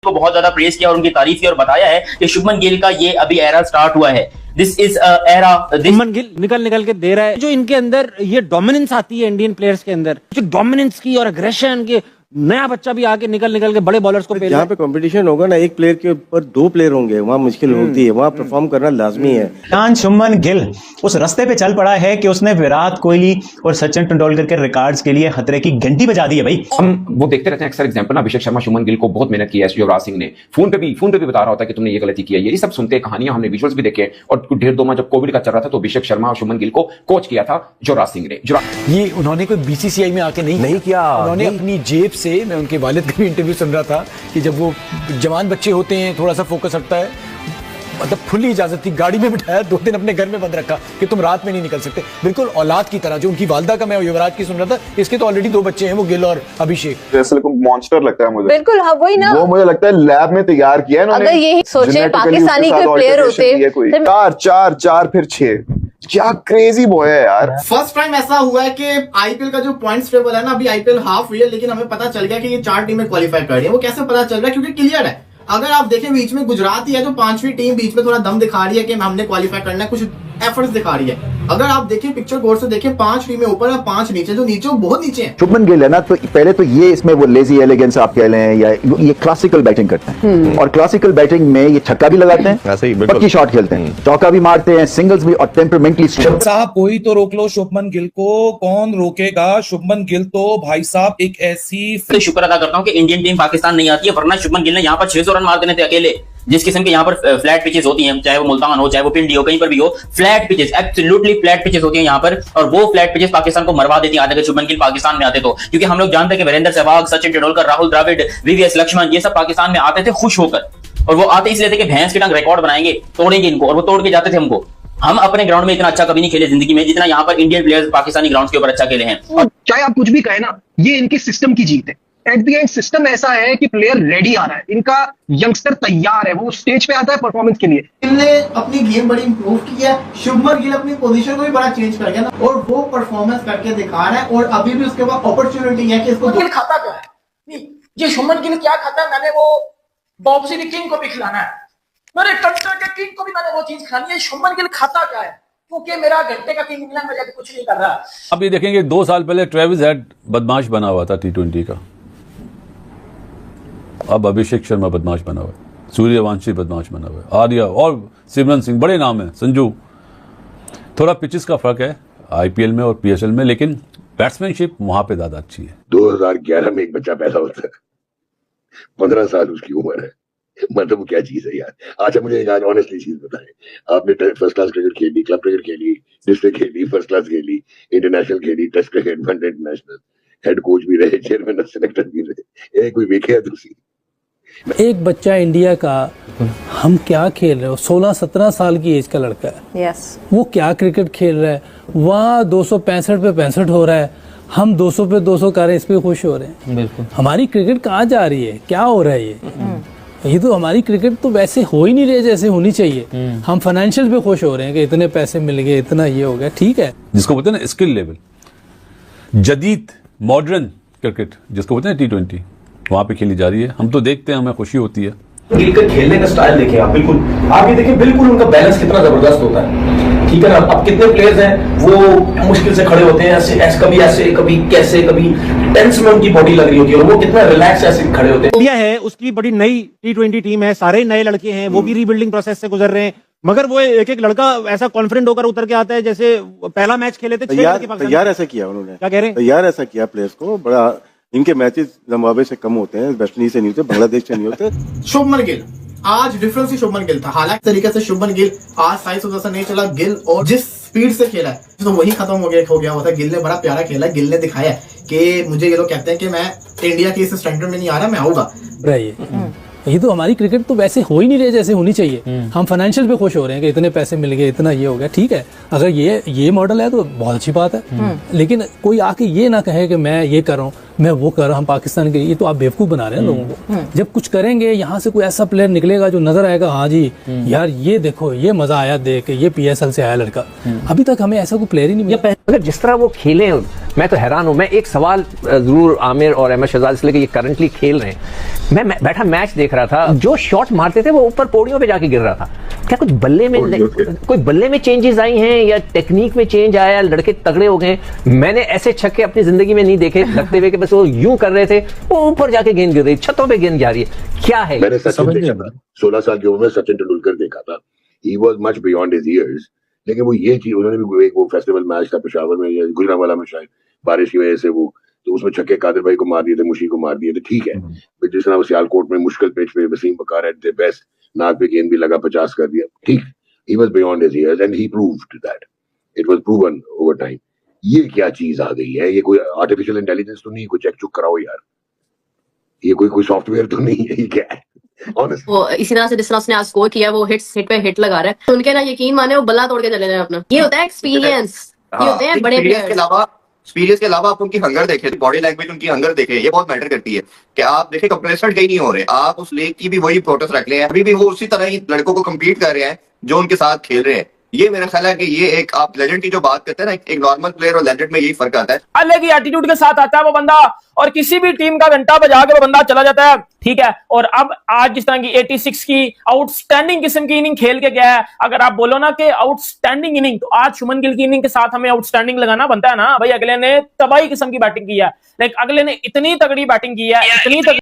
को बहुत ज्यादा प्रेज किया और उनकी तारीफ की और बताया है कि शुभमन गिल का ये अभी एरा स्टार्ट हुआ है। This is era. Shubman Gill निकल के दे रहा है, जो इनके अंदर ये डोमिनेंस आती है इंडियन प्लेयर्स के अंदर, जो डोमिनेंस की और एग्रेशन की, नया बच्चा भी आके निकल के बड़े बॉलर्स को जहाँ पे कंपटीशन होगा ना, एक प्लेयर के ऊपर दो प्लेयर होंगे, वहाँ मुश्किल होती है, वहाँ परफॉर्म करना लाजमी है। शुभमन गिल उस रास्ते पे चल पड़ा है कि उसने विराट कोहली और सचिन तेंदुलकर के रिकॉर्ड्स के लिए खतरे की घंटी बजा दी है भाई। हम वो देखते रहते हैं अक्सर एग्जांपल ना, अभिषेक शर्मा शुभमन गिल को बहुत मेहनत की है, युवराज सिंह ने फोन पे भी बता रहा होता है कि तुमने ये गलती की है, ये सब सुनते हैं कहानियां, हमने विजुअल्स भी देखे। और डेढ़ दो माह जब कोविड का चल रहा था तो अभिषेक शर्मा और शुभमन गिल को कोच किया था युवराज सिंह ने। ये उन्होंने कोई बीसीसीआई में आके नहीं किया, उन्होंने अपनी जेब से, मैं उनके वालिद का भी इंटरव्यू सुन रहा था कि जब वो जवान बच्चे होते हैं थोड़ा सा फोकस हटता है, मतलब खुली इजाजत थी, गाड़ी में बिठाया, 2 दिन अपने घर में बंद रखा कि तुम रात में नहीं निकल सकते, बिल्कुल औलाद की तरह। जो उनकी वालदा का मैं युवराज की सुन रहा था, इसके तो ऑलरेडी 2 बच्चे हैं, वो गिल और अभिषेक। जैसे मॉन्स्टर लगता है मुझे, बिल्कुल। हाँ वही ना, वो मुझे लगता है लैब में तैयार किया है इन्होंने। अगर यही सोचे पाकिस्तानी के प्लेयर होते, 4 फिर 6, क्या क्रेजी बॉय है यार। फर्स्ट टाइम ऐसा हुआ है कि आईपीएल का जो पॉइंट्स टेबल है ना, अभी आईपीएल हाफ हुई है लेकिन हमें पता चल गया कि ये 4 टीमें क्वालिफाई कर रही है। वो कैसे पता चल रहा है? क्योंकि क्लियर है। अगर आप देखें बीच में गुजरात ही है जो 5वीं टीम बीच में थोड़ा दम दिखा रही है कि हमने क्वालिफाई करना है, कुछ एफर्ट्स दिखा रही है। अगर आप देखें पिक्चर गौर से देखें, 5 टीमें ऊपर और 5 नीचे, जो नीचे वो बहुत नीचे है। शुभमन गिल है ना, तो पहले तो ये इसमें वो लेजी एलिगेंस आप कह लें, या ये क्लासिकल बैटिंग करते हैं, और क्लासिकल बैटिंग में ये छक्का भी लगाते हैं, पक्की शॉट खेलते हैं, चौका भी मारते हैं, सिंगल्स भी, और टेम्परामेंटली साहब कोई तो रोक लो शुभमन गिल को, कौन रोकेगा? शुभमन गिल तो भाई साहब एक ऐसी। शुक्र अदा करता हूँ कि इंडियन टीम पाकिस्तान नहीं आती है, वरना शुभमन गिल ने यहाँ पर 600 रन मार देने थे अकेले। जिस किस्म के यहाँ पर फ्लैट पिचेस होती हैं, चाहे वो मुल्तान हो, चाहे वो पिंडी हो, कहीं पर भी हो, flat pitches, absolutely flat pitches होती हैं यहाँ पर, और वो फ्लैट पिचेस पाकिस्तान को मरवा देती हैं अगर शुभमन गिल पाकिस्तान में आते तो। क्योंकि हम लोग जानते हैं कि वीरेंद्र सहवाग, सचिन तेंदुलकर, राहुल द्रविड़, वीवीएस लक्ष्मण, ये सब पाकिस्तान में आते थे खुश होकर, और वो आते इसलिए थे कि भैंस की टांग रिकॉर्ड बनाएंगे, तोड़ेंगे इनको, और वो तोड़ के जाते थे हमको। हम अपने ग्राउंड में इतना अच्छा कभी नहीं खेले जिंदगी में जितना यहाँ पर इंडियन प्लेयर्स पाकिस्तानी ग्राउंड के ऊपर अच्छा खेले हैं। और चाहे आप कुछ भी कहें ना, ये इनके सिस्टम की जीत है। एट द एंड सिस्टम ऐसा है कि प्लेयर रेडी आ रहा है, इनका यंगस्टर तैयार है, वो स्टेज पे आता है परफॉर्मेंस के लिए। इनने अपनी गेम बड़ी इंप्रूव की है। शुभमन गिल अपनी पोजीशन को भी बड़ा चेंज कर गया ना, और वो परफॉर्मेंस करके दिखा रहा है, और अभी भी उसके बाद अपॉर्चुनिटी है कि इसको खाता क्या है। ये शुभमन गिल क्या खाता है? मैंने वो बॉक्सिंग किंग को भी खिलाना है, मेरे कंट्री के किंग को भी मैंने वो चीज खानी है। शुभमन गिल खाता क्या है? क्योंकि मेरा घंटे का किंग इंग्लैंड में जाके कुछ नहीं कर रहा। अब ये देखेंगे 2 साल पहले ट्रेविस हेड बदमाश बना हुआ था T20 का, अब अभिषेक शर्मा बदमाश बना हुआ है, सूर्यवंशी बदमाश बना हुआ है, आर्या और सिमरन सिंह बड़े नाम है, संजू। थोड़ा पिचेस का फर्क है आईपीएल में और पीएसएल में, लेकिन बैट्समैनशिप वहां पे ज्यादा अच्छी है। 2011 में एक बच्चा पैदा होता है, 15 साल उसकी उम्र है, मतलब वो क्या चीज है यार। अच्छा मुझे आज ऑनेस्टली चीज बताएं, आपने फर्स्ट क्लास क्रिकेट खेली, क्लब क्रिकेट खेली, डिस्ट्रिक्ट खेली, फर्स्ट क्लास खेली, इंटरनेशनल खेली, test cricket, one day international, head coach भी रहे, चेयरमैन सेलेक्टर भी रहे, कोई वेखे है दूसरी। एक बच्चा इंडिया का, हम क्या खेल रहे हो, 16-17 साल की एज का लड़का है, वो क्या क्रिकेट खेल रहा है, वहाँ 265 पे 65 हो रहा है, हम 200 पे 200 कर रहे हैं, इस पे खुश हो रहे हैं। बिल्कुल। हमारी क्रिकेट कहाँ जा रही है, क्या हो रहा है? ये तो हमारी क्रिकेट तो वैसे हो ही नहीं रही जैसे होनी चाहिए। हम फाइनेंशियल पे खुश हो रहे हैं कि इतने पैसे मिल गए, इतना ये हो गया, ठीक है। जिसको बोलते हैं ना स्किल लेवल, जदीद मॉडर्न क्रिकेट जिसको बोलते हैं T20, वहां पे खेली जा रही है। हम तो देखते हैं, हमें खुशी होती है। गिल का खेलने का स्टाइल देखें आप, बिल्कुल आप ये देखें, बिल्कुल उनका बैलेंस कितना जबरदस्त होता है, ठीक है ना। अब कितने प्लेयर्स हैं वो मुश्किल से खड़े होते हैं, ऐसे कभी ऐसे, कभी कैसे, कभी टेंस में उनकी बॉडी लग रही होती है, और वो कितना रिलैक्स ऐसे खड़े होते हैं। इंडिया है, उसकी बड़ी नई T20 टीम है, सारे नए लड़के हैं, वो भी रीबिल्डिंग प्रोसेस से गुजर रहे हैं, मगर वो एक लड़का ऐसा कॉन्फिडेंट होकर उतर के आता है जैसे पहला मैच खेले थे। तैयार ऐसा किया उन्होंने, क्या कह रहे हैं, तैयार ऐसा किया प्लेयर्स को। बड़ा इनके मैचेस जिम्बाब्वे से कम होते हैं, वेस्ट इंडीज से नहीं होते, बांग्लादेश से नहीं होते। शुभमन गिल आज डिफरेंस ही शुभमन गिल था। हालांकि तरीके से शुभमन गिल आज साइज जैसा नहीं चला, गिल और जिस स्पीड से खेला है तो वही खत्म हो गया हुआ था। गिल ने बड़ा प्यारा खेला, गिल ने दिखाया कि मुझे ये लोग कहते हैं कि मैं इंडिया के इस स्टैंडर्ड में नहीं आ रहा, मैं आऊंगा। ये तो हमारी क्रिकेट तो वैसे हो ही नहीं रही जैसे होनी चाहिए। हम फाइनेंशियल पे खुश हो रहे हैं कि इतने पैसे मिल गए, इतना ये हो गया, ठीक है। अगर ये मॉडल है तो बहुत अच्छी बात है, लेकिन कोई आके ये ना कहे कि मैं ये कर रहा हूँ, मैं वो कर रहा हूँ, हम पाकिस्तान के, ये तो आप बेवकूफ बना रहे हैं लोगों को। जब कुछ करेंगे यहाँ से कोई ऐसा प्लेयर निकलेगा जो नजर आएगा, हाँ जी यार ये देखो, ये मजा आया देख के, ये PSL से आया लड़का, अभी तक हमें ऐसा कोई प्लेयर ही नहीं मिला। मगर जिस तरह वो खेले मैं तो हैरान हूं। मैं एक सवाल जरूर आमिर और अहमद शहजाद इसलिए कि ये करंटली खेल रहे हैं, मैं बैठा मैच देख रहा था, जो शॉट मारते थे वो ऊपर पौड़ियों पे जाके गिर रहा था। क्या कुछ बल्ले में चेंजेस आई हैं या टेक्निक में चेंज आया, लड़के तगड़े हो गए? मैंने ऐसे छक्के अपनी जिंदगी में नहीं देखे लगते हुए कि बस वो यूं कर रहे थे, वो ऊपर जाके गेंद गिर रही, छतों पे गेंद जा रही है। क्या है? मैंने 16 साल की उम्र में सचिन तेंदुलकर देखा था। He was much beyond his years, लेकिन वो ये चीज उन्होंने भी एक वो फेस्टिवल मैच था पेशावर में या गुजरांवाला में, शायद बारिश की वजह से वो, तो उसमें छक्के कादिर भाई को मार दिए थे, मुशी को मार दिए थे, ठीक है। जिस तरह सियालकोट में मुश्किल पिच पे वसीम बकार एट द बेस्ट, नाक पे गेंद भी लगा, 50 कर दिया, ठीक। He was beyond his years and he proved that, it was proven over time. ये क्या चीज आ गई है? ये कोई आर्टिफिशियल इंटेलिजेंस तो नहीं? कोई चेक चुक कराओ यार, ये कोई सॉफ्टवेयर तो नहीं है, ये क्या है? वो इसी तरह से जिस तरह उसने आज स्कोर किया, वो हिट पे हिट लगा रहा है, तो उनके ना यकीन माने वो बल्ला तोड़ के चले जाए अपना। ये होता है एक्सपीरियंस, ये होते हैं बड़े प्लेयर्स। एक्सपीरियंस के अलावा आप उनकी हंगर देखें, बॉडी लैंग्वेज उनकी हंगर देखें, ये बहुत मैटर करती है। कि आप देखें कंप्लेसेंट कहीं नहीं हो रहे, आप उस लीग की भी वही प्रोटेस्ट रख ले हैं, अभी भी वो उसी तरह ही लड़कों को कम्पीट कर रहे हैं जो उनके साथ खेल रहे हैं। ये मेरा ख्याल है कि ये एक, आप लेजेंड की जो बात करते हैं ना, एक नॉर्मल प्लेयर और लेजेंड में यही फर्क आता है। अलग ही एटीट्यूड के साथ आता है वो बंदा, और किसी भी टीम का घंटा बजा के वो बंदा चला जाता है, ठीक है। और अब आज जिस तरह की 86 की आउटस्टैंडिंग किस्म की इनिंग खेल के गया है, अगर आप बोलो ना कि आउटस्टैंडिंग इनिंग, तो आज शुभमन गिल की इनिंग के साथ हमें आउटस्टैंडिंग लगाना बनता है ना भाई। अगले ने तबाही किस्म की बैटिंग की है, लेकिन अगले ने इतनी तगड़ी बैटिंग की है, इतनी